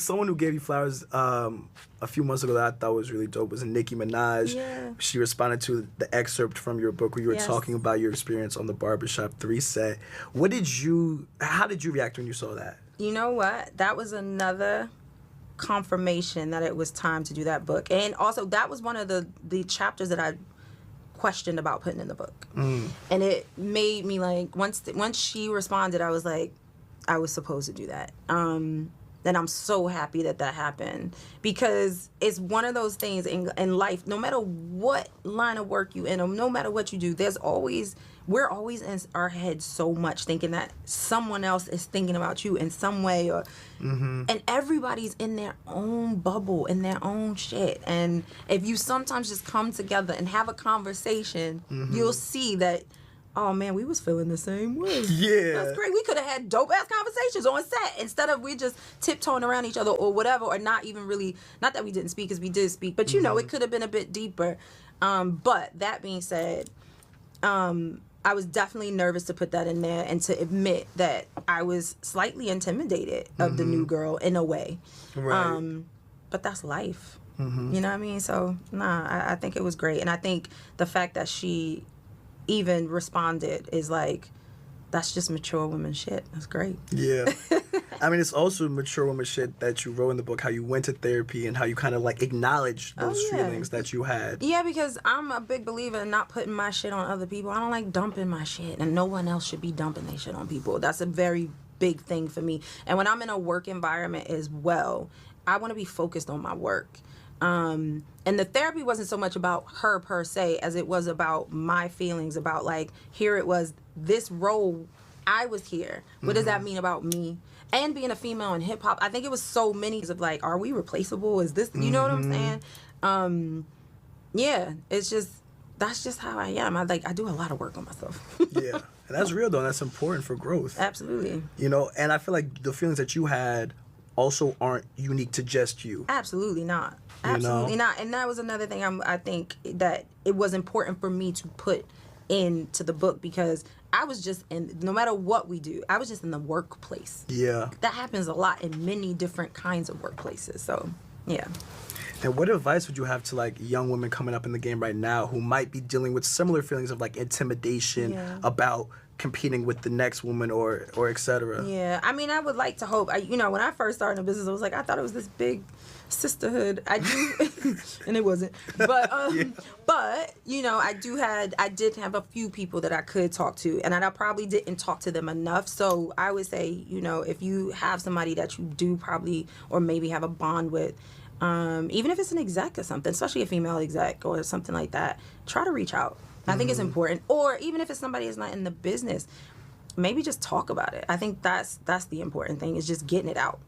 Someone who gave you flowers a few months ago that I thought was really dope was Nicki Minaj. Yeah. She responded to the excerpt from your book where you were talking about your experience on the BarberShop 3 set. How did you react when you saw that? You know what? That was another confirmation that it was time to do that book. And also that was one of the chapters that I questioned about putting in the book. And it made me like, once she responded, I was like, I was supposed to do that. And I'm so happy that happened, because it's one of those things in life, no matter what line of work you in, or no matter what you do, we're always in our heads so much thinking that someone else is thinking about you in some way, or and everybody's in their own bubble, in their own shit. And if you sometimes just come together and have a conversation, you'll see that, oh man, we was feeling the same way. Yeah. That's great. We could have had dope ass conversations on set instead of we just tiptoeing around each other or whatever, or not even really, not that we didn't speak, because we did speak, but you know, it could have been a bit deeper. But that being said, I was definitely nervous to put that in there and to admit that I was slightly intimidated of the new girl in a way. Right. But that's life. You know what I mean? So, I think it was great. And I think the fact that she even responded is like, that's just mature woman shit. That's great. Yeah. I mean, it's also mature woman shit that you wrote in the book, how you went to therapy and how you kind of like acknowledged those feelings that you had. Yeah, because I'm a big believer in not putting my shit on other people. I don't like dumping my shit, and no one else should be dumping their shit on people. That's a very big thing for me. And when I'm in a work environment as well, I want to be focused on my work. And the therapy wasn't so much about her per se as it was about my feelings, about like, here it was, this role, I was here. What does that mean about me? And being a female in hip hop, I think it was so many of like, are we replaceable? Is this, you know what I'm saying? Yeah, it's just, that's just how I am. I do a lot of work on myself. Yeah, and that's real though, and that's important for growth. Absolutely. You know, and I feel like the feelings that you had also aren't unique to just you. Absolutely not. Absolutely not. And that was another thing I think that it was important for me to put into the book, because I was just in, no matter what we do, I was just in the workplace. Yeah. That happens a lot in many different kinds of workplaces. So, yeah. And what advice would you have to like young women coming up in the game right now who might be dealing with similar feelings of like intimidation about competing with the next woman or et cetera? Yeah, I mean, I would like to hope. You know, when I first started in business, I was like, I thought it was this big sisterhood. I do, and it wasn't. But but you know, I did have a few people that I could talk to, and I probably didn't talk to them enough. So I would say, you know, if you have somebody that you do probably or maybe have a bond with, even if it's an exec or something, especially a female exec or something like that, try to reach out. I think it's important. Or even if it's somebody that's not in the business, maybe just talk about it. I think that's the important thing, is just getting it out.